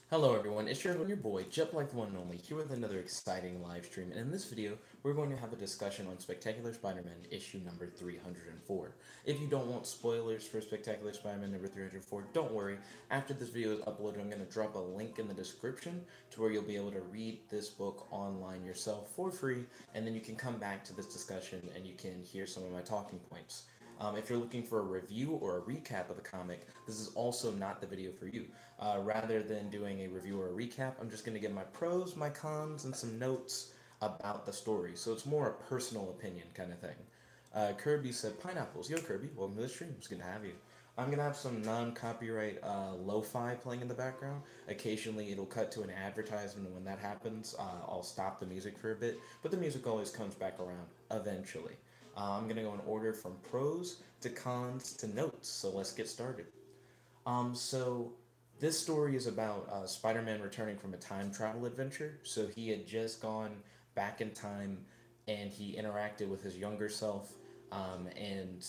Hello everyone, it's your boy, Jet like the one and only, here with another exciting live stream, and in this video, we're going to have a discussion on Spectacular Spider-Man issue number 304. If you don't want spoilers for Spectacular Spider-Man number 304, don't worry, after this video is uploaded, I'm going to drop a link in the description to where you'll be able to read this book online yourself for free, and then you can come back to this discussion and you can hear some of my talking points. If you're looking for a review or a recap of the comic, this is also not the video for you. Rather than doing a review or a recap, I'm just going to give my pros, my cons, and some notes about the story. So it's more a personal opinion kind of thing. Kirby said, Pineapples. Yo, Kirby, welcome to the stream. It's good to have you. I'm going to have some non-copyright lo-fi playing in the background. Occasionally it'll cut to an advertisement, and when that happens, I'll stop the music for a bit, but the music always comes back around eventually. I'm going to go in order from pros to cons to notes, so let's get started. So this story is about Spider-Man returning from a time travel adventure. So he had just gone back in time, and he interacted with his younger self, and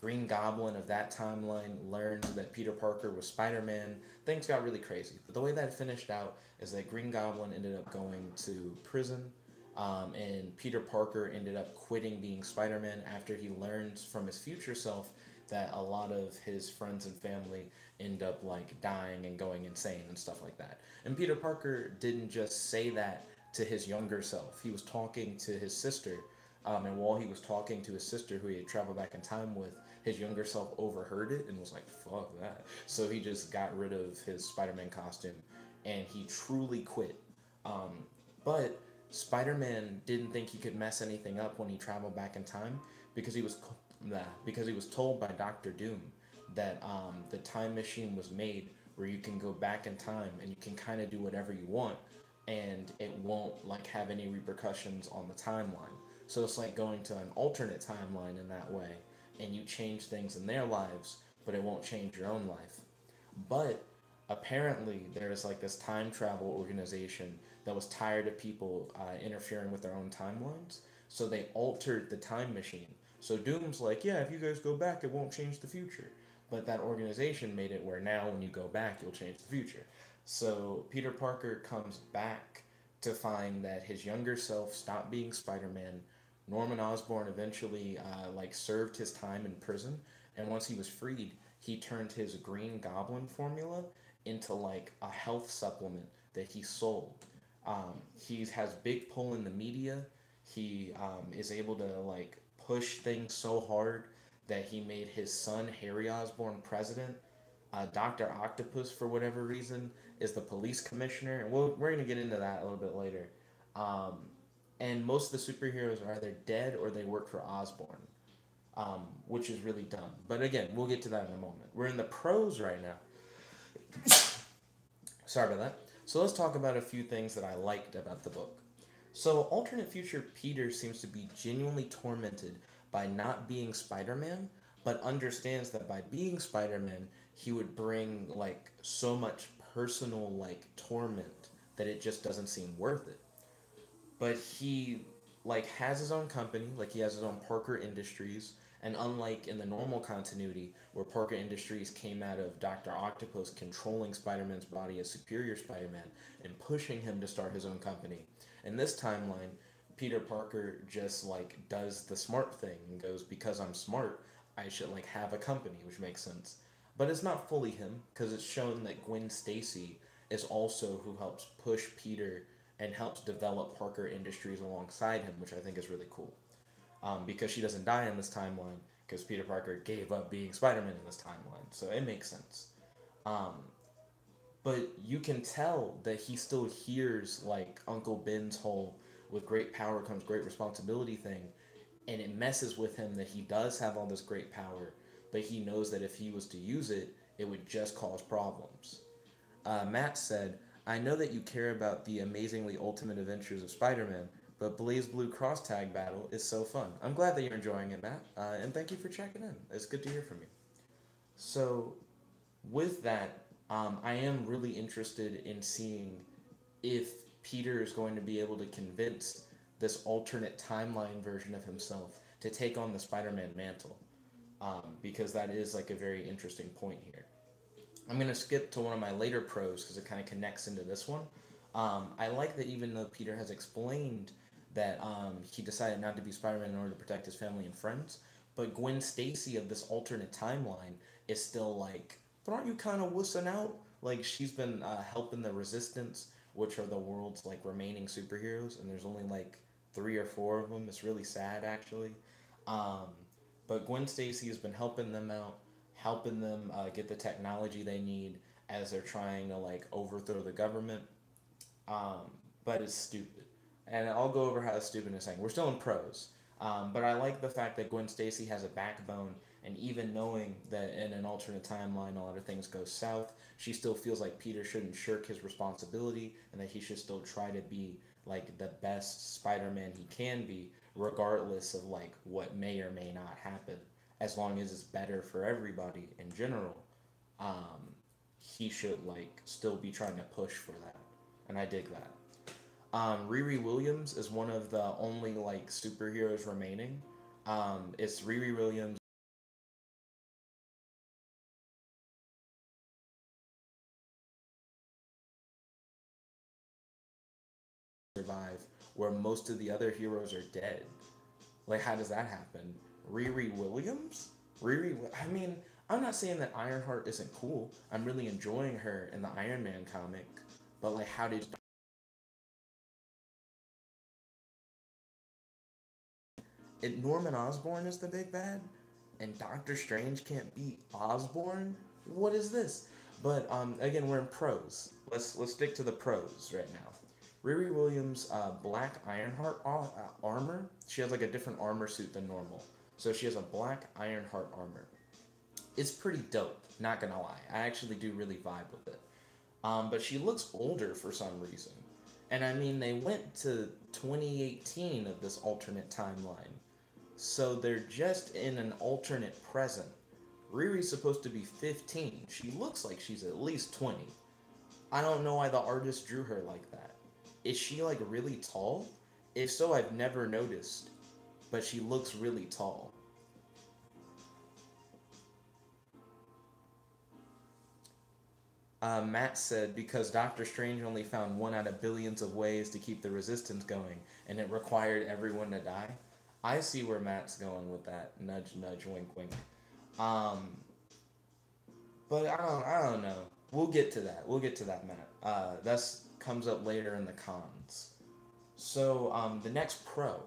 Green Goblin of that timeline learned that Peter Parker was Spider-Man. Things got really crazy. But the way that finished out is that Green Goblin ended up going to prison, and Peter Parker ended up quitting being Spider-Man after he learns from his future self that a lot of his friends and family end up like dying and going insane and stuff like that. And Peter Parker didn't just say that to his younger self. He was talking to his sister, and while he was talking to his sister, who he had traveled back in time with, his younger self overheard it and was like, "Fuck that!" So he just got rid of his Spider-Man costume, and he truly quit. But Spider-Man didn't think he could mess anything up when he traveled back in time because he was told by Doctor Doom that the time machine was made where you can go back in time and you can kind of do whatever you want, and it won't like have any repercussions on the timeline. So it's like going to an alternate timeline in that way, and you change things in their lives, but it won't change your own life. But apparently, there's like this time travel organization that was tired of people interfering with their own timelines, so they altered the time machine. So Doom's like, yeah, if you guys go back, it won't change the future. But that organization made it where now when you go back, you'll change the future. So Peter Parker comes back to find that his younger self stopped being Spider-Man. Norman Osborn eventually like served his time in prison, and once he was freed, he turned his Green Goblin formula into like a health supplement that he sold. He has big pull in the media. He is able to like push things so hard that he made his son Harry Osborn president. Doctor Octopus, for whatever reason, is the police commissioner, and we're gonna get into that a little bit later. Um, and most of the superheroes are either dead or they work for Osborn, which is really dumb. But again, we'll get to that in a moment. We're in the pros right now. Sorry about that. So let's talk about a few things that I liked about the book. So, alternate future Peter seems to be genuinely tormented by not being Spider Man, but understands that by being Spider Man, he would bring like so much personal like torment that it just doesn't seem worth it. But he like has his own company, like he has his own Parker Industries, and unlike in the normal continuity where Parker Industries came out of Dr. Octopus controlling Spider-Man's body as Superior Spider-Man and pushing him to start his own company, in this timeline Peter Parker just like does the smart thing and goes, because I'm smart, I should like have a company, which makes sense. But it's not fully him because it's shown that Gwen Stacy is also who helps push Peter and helps develop Parker Industries alongside him, which I think is really cool. Because she doesn't die in this timeline because Peter Parker gave up being Spider-Man in this timeline, so it makes sense. Um, but you can tell that he still hears like Uncle Ben's whole "with great power comes great responsibility" thing, and it messes with him that he does have all this great power, but he knows that if he was to use it, it would just cause problems. Matt said, I know that you care about the amazingly ultimate adventures of Spider Man, but Blaze Blue Cross Tag Battle is so fun. I'm glad that you're enjoying it, Matt, and thank you for checking in. It's good to hear from you. So, with that, I am really interested in seeing if Peter is going to be able to convince this alternate timeline version of himself to take on the Spider Man mantle, because that is like a very interesting point here. I'm gonna skip to one of my later pros because it kind of connects into this one. I like that even though Peter has explained that he decided not to be Spider-Man in order to protect his family and friends, but Gwen Stacy of this alternate timeline is still like, but aren't you kind of wussing out? Like she's been helping the Resistance, which are the world's like remaining superheroes, and there's only like 3 or 4 of them. It's really sad actually. Um, but Gwen Stacy has been helping them out, helping them get the technology they need as they're trying to like overthrow the government. Um, but it's stupid, and I'll go over how it's stupid in a second. We're still in pros, but I like the fact that Gwen Stacy has a backbone, and even knowing that in an alternate timeline a lot of things go south, she still feels like Peter shouldn't shirk his responsibility, and that he should still try to be like the best Spider-Man he can be, regardless of like what may or may not happen, as long as it's better for everybody in general. Um, he should like still be trying to push for that, and I dig that. Riri Williams is one of the only like superheroes remaining. It's Riri Williams survive, where most of the other heroes are dead. Like, how does that happen? Riri Williams? I mean, I'm not saying that Ironheart isn't cool. I'm really enjoying her in the Iron Man comic, but like, how did Norman Osborn is the big bad, and Doctor Strange can't beat Osborn? What is this? But again, we're in pros. Let's stick to the pros right now. Riri Williams' black Ironheart armor. She has like a different armor suit than normal. So she has a black Ironheart armor. It's pretty dope. Not gonna lie, I actually do really vibe with it. But she looks older for some reason. And I mean, they went to 2018 of this alternate timeline. So they're just in an alternate present. Riri's supposed to be 15. She looks like she's at least 20. I don't know why the artist drew her like that. Is she like really tall? If so, I've never noticed. But she looks really tall. Matt said because Doctor Strange only found one out of billions of ways to keep the resistance going, and it required everyone to die. I see where Matt's going with that. Nudge, nudge, wink, wink. Um, but I don't know. We'll get to that. We'll get to that, Matt. That's comes up later in the cons. So, the next pro,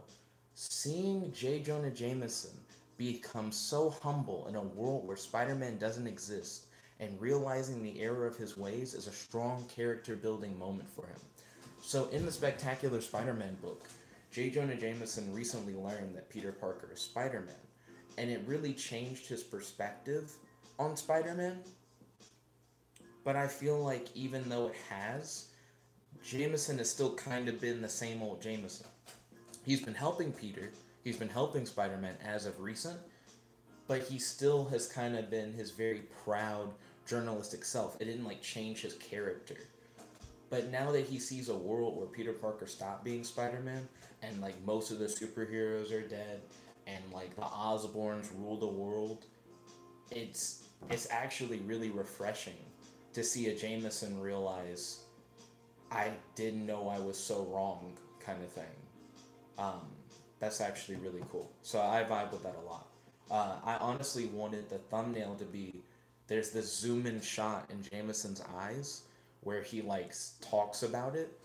seeing J. Jonah Jameson become so humble in a world where Spider-Man doesn't exist, and realizing the error of his ways is a strong character building moment for him. So, in the Spectacular Spider-Man book, J. Jonah Jameson recently learned that Peter Parker is Spider-Man, and it really changed his perspective on Spider-Man. But I feel like even though it has, Jameson has still kind of been the same old Jameson. He's been helping Peter, he's been helping Spider Man as of recent, but he still has kind of been his very proud journalistic self. It didn't like change his character. But now that he sees a world where Peter Parker stopped being Spider Man and like most of the superheroes are dead and like the Osborns rule the world, it's actually really refreshing to see a Jameson realize I didn't know I was so wrong kind of thing. Um, that's actually really cool. So I vibe with that a lot. I honestly wanted the thumbnail to be there's this zoom in shot in Jameson's eyes where he like talks about it.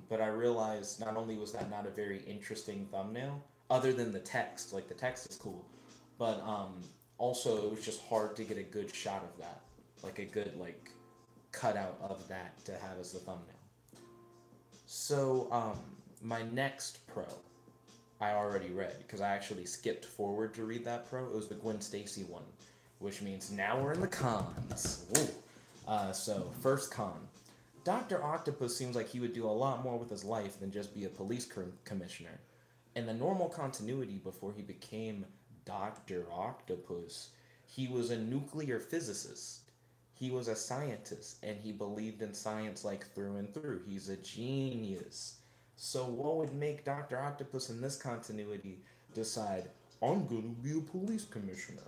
But I realized not only was that not a very interesting thumbnail, other than the text, like the text is cool, but also it was just hard to get a good shot of that, like a good like cutout of that to have as the thumbnail. So my next pro I already read because I actually skipped forward to read that pro. It was the Gwen Stacy one, which means now we're in the cons. So first con, Doctor Octopus seems like he would do a lot more with his life than just be a police commissioner. In the normal continuity before he became Doctor Octopus, he was a nuclear physicist. He was a scientist and he believed in science like through and through. He's a genius. So what would make Dr. Octopus in this continuity decide, I'm gonna be a police commissioner?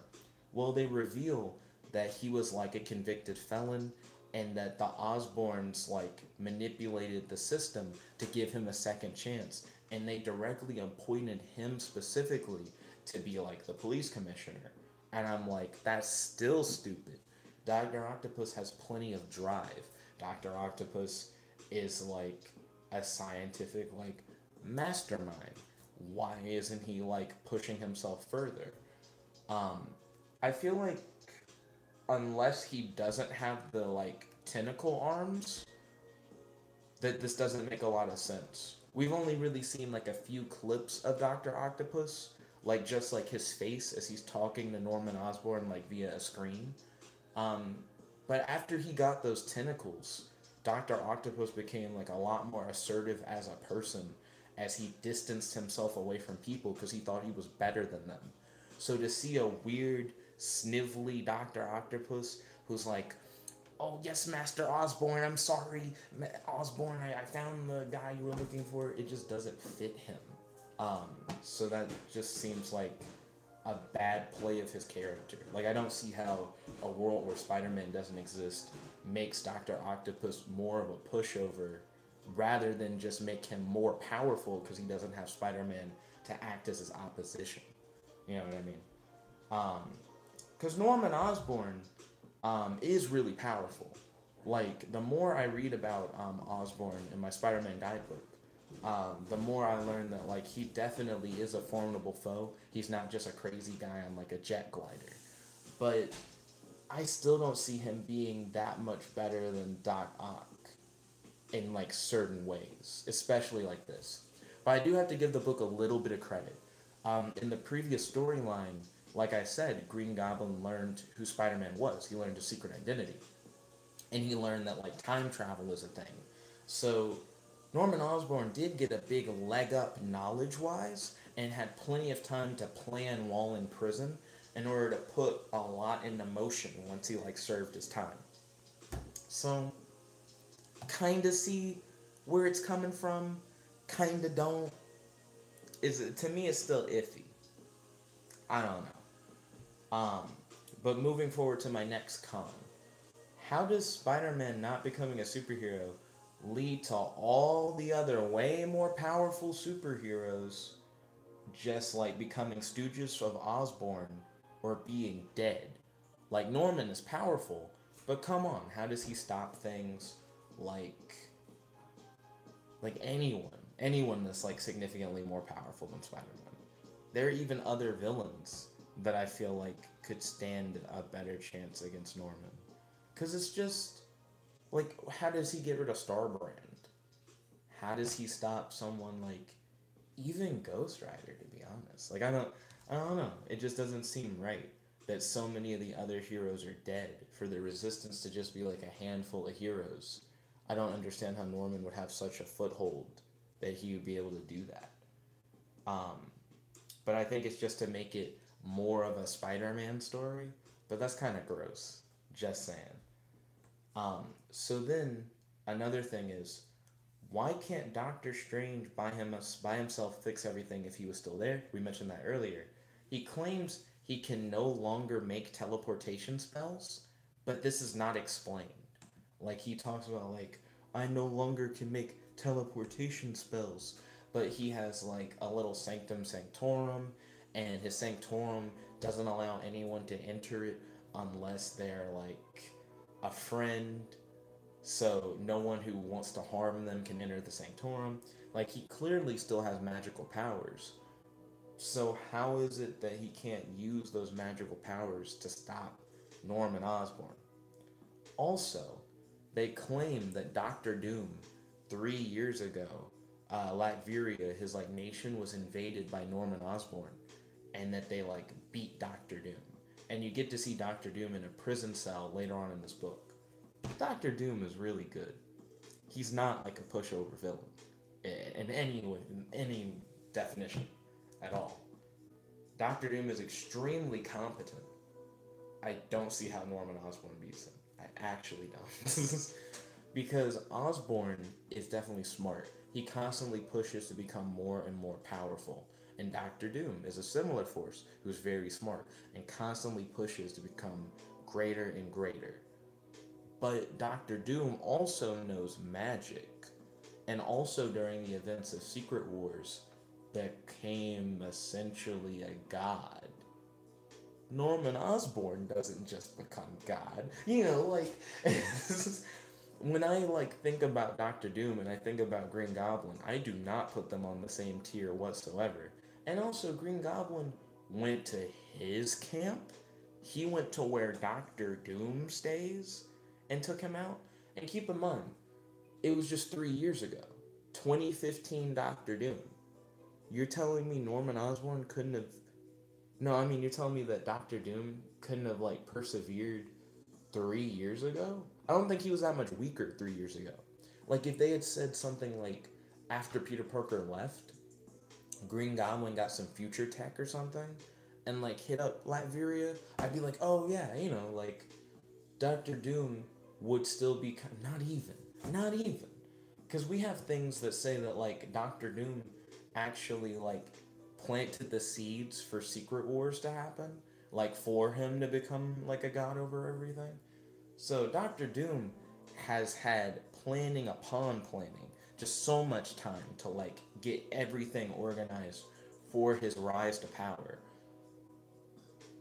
Well, they reveal that he was like a convicted felon, and that the Osborns like manipulated the system to give him a second chance, and they directly appointed him specifically to be like the police commissioner. And I'm like, that's still stupid. Dr. Octopus has plenty of drive. Dr. Octopus is like a scientific like mastermind. Why isn't he like pushing himself further? Um, I feel like unless he doesn't have the like tentacle arms, that this doesn't make a lot of sense. We've only really seen like a few clips of Dr. Octopus, like just like his face as he's talking to Norman Osborn like via a screen. Um, but after he got those tentacles, Dr. Octopus became like a lot more assertive as a person as he distanced himself away from people because he thought he was better than them. So to see a weird, snivelly Dr. Octopus who's like, oh, yes, Master Osborn, I'm sorry, Osborn, I found the guy you were looking for, it just doesn't fit him. So that just seems like a bad play of his character. Like, I don't see how a world where Spider-Man doesn't exist makes Dr. Octopus more of a pushover rather than just make him more powerful because he doesn't have Spider-Man to act as his opposition. You know what I mean? Because Norman Osborn is really powerful. Like, the more I read about Osborn in my Spider-Man guidebook, the more I learn that, like, he definitely is a formidable foe. He's not just a crazy guy on, like, a jet glider. But I still don't see him being that much better than Doc Ock in, like, certain ways, especially like this. But I do have to give the book a little bit of credit. In the previous storyline, like I said, Green Goblin learned who Spider-Man was. He learned his secret identity. And he learned that, like, time travel is a thing. So Norman Osborn did get a big leg up knowledge-wise and had plenty of time to plan while in prison in order to put a lot into motion once he, like, served his time. So, kind of see where it's coming from, kind of don't. To me, it's still iffy. I don't know. But moving forward to my next con. How does Spider-Man not becoming a superhero lead to all the other way more powerful superheroes just like becoming stooges of Osborn or being dead? Like, Norman is powerful, but come on, how does he stop things like anyone that's like significantly more powerful than Spider-Man? There are even other villains that I feel like could stand a better chance against Norman. Because it's just, like, how does he get rid of Starbrand? How does he stop someone like, even Ghost Rider, to be honest? Like, I don't know. It just doesn't seem right that so many of the other heroes are dead for the Resistance to just be like a handful of heroes. I don't understand how Norman would have such a foothold that he would be able to do that. But I think it's just to make it more of a Spider-Man story, but that's kind of gross. Just saying. So then, another thing is, why can't Doctor Strange by himself fix everything if he was still there? We mentioned that earlier. He claims he can no longer make teleportation spells, but this is not explained. Like, he talks about, like, I no longer can make teleportation spells, but he has, like, a little Sanctum Sanctorum, and his Sanctorum doesn't allow anyone to enter it unless they're, like, a friend, so no one who wants to harm them can enter the Sanctorum. Like, he clearly still has magical powers. So how is it that he can't use those magical powers to stop Norman Osborn? Also, they claim that Doctor Doom, 3 years ago, Latveria, his, like, nation, was invaded by Norman Osborn, and that they, like, beat Doctor Doom. And you get to see Doctor Doom in a prison cell later on in this book. Doctor Doom is really good. He's not like a pushover villain in any way, in any definition at all. Doctor Doom is extremely competent. I don't see how Norman Osborn beats him. I actually don't. Because Osborn is definitely smart. He constantly pushes to become more and more powerful. And Doctor Doom is a similar force who's very smart and constantly pushes to become greater and greater. But Doctor Doom also knows magic, and also during the events of Secret Wars, became essentially a god. Norman Osborn doesn't just become God. You know, like when I like think about Doctor Doom and I think about Green Goblin, I do not put them on the same tier whatsoever. And also Green Goblin went to his camp. He went to where Doctor Doom stays and took him out. And keep in mind, it was just 3 years ago. 2015 Doctor Doom. You're telling me Norman Osborn couldn't have. No, I mean, you're telling me that Doctor Doom couldn't have, like, persevered 3 years ago? I don't think he was that much weaker 3 years ago. Like, if they had said something like, after Peter Parker left, Green Goblin got some future tech or something, and, like, hit up Latveria, I'd be like, oh, yeah, you know, like, Doctor Doom would still be. Not even. Not even. Because we have things that say that, like, Doctor Doom actually, like, planted the seeds for Secret Wars to happen, like, for him to become, like, a god over everything. So Doctor Doom has had planning upon planning, just so much time to, like, get everything organized for his rise to power.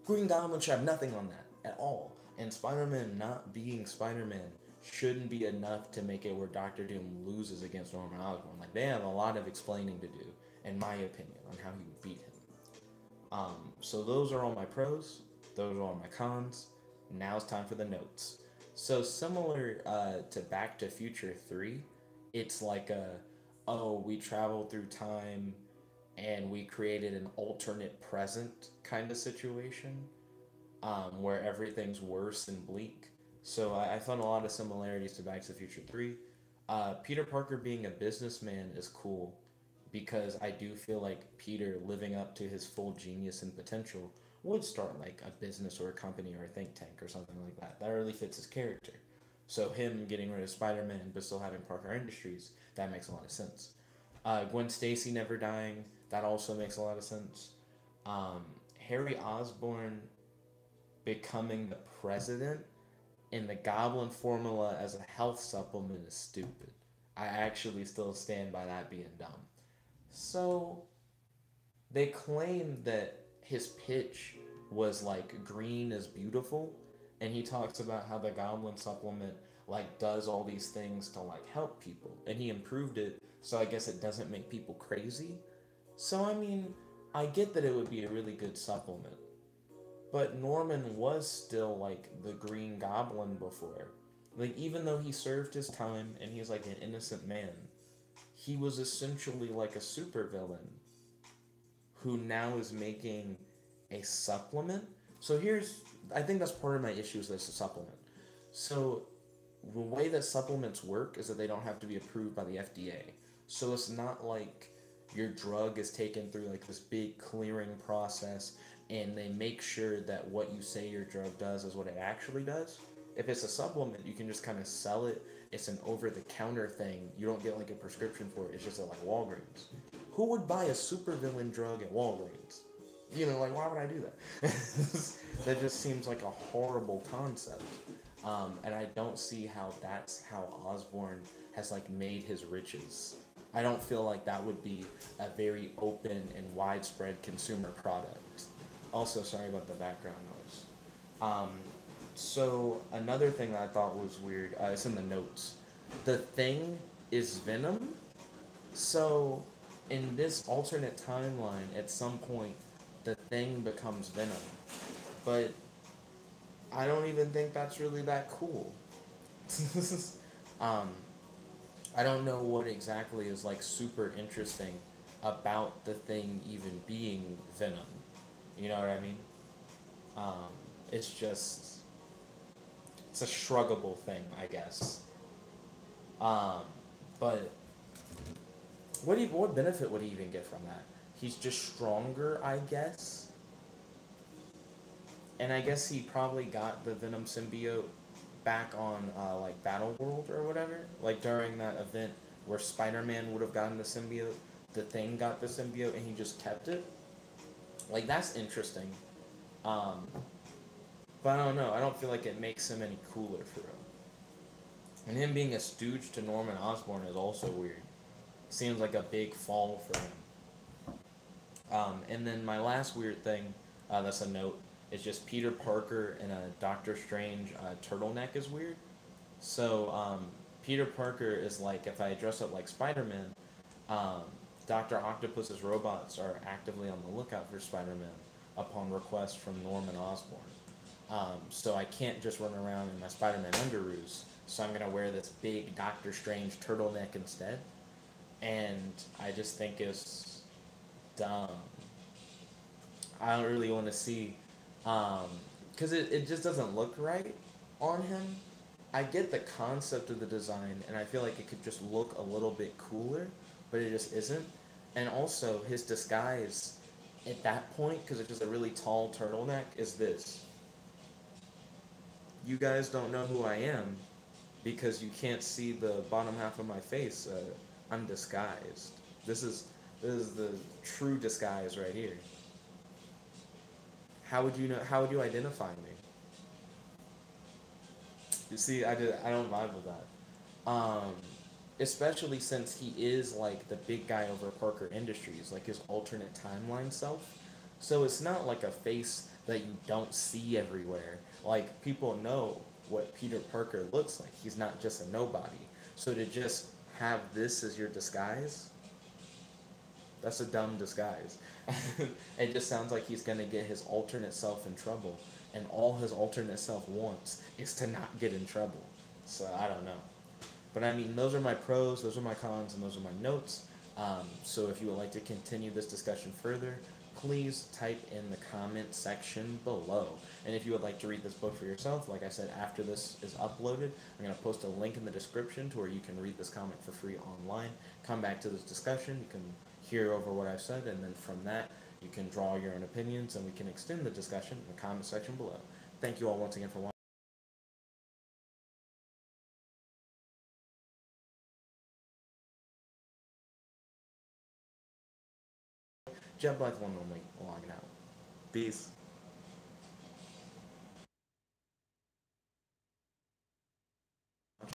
Green Goblin should have nothing on that at all. And Spider-Man not being Spider-Man shouldn't be enough to make it where Doctor Doom loses against Norman Osborn. Like, they have a lot of explaining to do, in my opinion, on how he would beat him. So those are all my pros. Those are all my cons. Now it's time for the notes. So similar to Back to Future 3, it's like we traveled through time and we created an alternate present kind of situation where everything's worse and bleak. So I found a lot of similarities to Back to the Future 3. Peter Parker being a businessman is cool because I do feel like Peter living up to his full genius and potential would start like a business or a company or a think tank or something like that. That really fits his character. So him getting rid of Spider-Man but still having Parker Industries, that makes a lot of sense. Gwen Stacy never dying, that also makes a lot of sense. Harry Osborn becoming the president in the Goblin formula as a health supplement is stupid. I actually still stand by that being dumb. So they claim that his pitch was like green is beautiful, and he talks about how the Goblin supplement like does all these things to like help people, and he improved it, so I guess it doesn't make people crazy. So I mean, I get that it would be a really good supplement, but Norman was still like the Green Goblin before. Like, even though he served his time and he's like an innocent man, he was essentially like a supervillain who now is making a supplement. So I think that's part of my issue is this supplement. So the way that supplements work is that they don't have to be approved by the FDA. So it's not like your drug is taken through like this big clearing process and they make sure that what you say your drug does is what it actually does. If it's a supplement, you can just kind of sell it. It's an over-the-counter thing. You don't get like a prescription for it. It's just at like Walgreens. Who would buy a supervillain drug at Walgreens? You know, like, why would I do that? That just seems like a horrible concept. And I don't see how that's how Osborn has like made his riches. I don't feel like that would be a very open and widespread consumer product. Also, sorry about the background noise. So another thing that I thought was weird, it's in the notes. The Thing is Venom. So in this alternate timeline, at some point, the Thing becomes Venom. But I don't even think that's really that cool. I don't know what exactly is like super interesting about the Thing even being Venom. You know what I mean? It's just, it's a shruggable thing, I guess. But what benefit would he even get from that? He's just stronger, I guess. And I guess he probably got the Venom symbiote back on like Battle World or whatever. Like during that event where Spider-Man would have gotten the symbiote, the Thing got the symbiote and he just kept it. Like, that's interesting. But I don't know. I don't feel like it makes him any cooler for real. And him being a stooge to Norman Osborn is also weird. Seems like a big fall for him. And then my last weird thing, that's a note, is just Peter Parker in a Doctor Strange turtleneck is weird. So Peter Parker is like, if I dress up like Spider-Man, um, Doctor Octopus's robots are actively on the lookout for Spider-Man upon request from Norman Osborn. So I can't just run around in my Spider-Man underoos. So I'm gonna wear this big Doctor Strange turtleneck instead, and I just think it's dumb. I don't really want to see, because it just doesn't look right on him. I get the concept of the design, and I feel like it could just look a little bit cooler, but it just isn't. And also, his disguise at that point, because it's just a really tall turtleneck, is this. You guys don't know who I am because you can't see the bottom half of my face. I'm disguised. This is this is the true disguise right here. How would you know? How would you identify me? You see, I don't vibe with that. Especially since he is like the big guy over Parker Industries, like his alternate timeline self. So it's not like a face that you don't see everywhere. Like people know what Peter Parker looks like. He's not just a nobody. So to just have this as your disguise, that's a dumb disguise. It just sounds like he's gonna get his alternate self in trouble, and all his alternate self wants is to not get in trouble. So I don't know. But I mean, those are my pros, those are my cons, and those are my notes. So if you would like to continue this discussion further, please type in the comment section below. And if you would like to read this book for yourself, like I said, after this is uploaded, I'm going to post a link in the description to where you can read this comic for free online. Come back to this discussion, you can hear over what I've said, and then from that, you can draw your own opinions, and we can extend the discussion in the comment section below. Thank you all once again for watching. Jet Black One only logging out. Peace.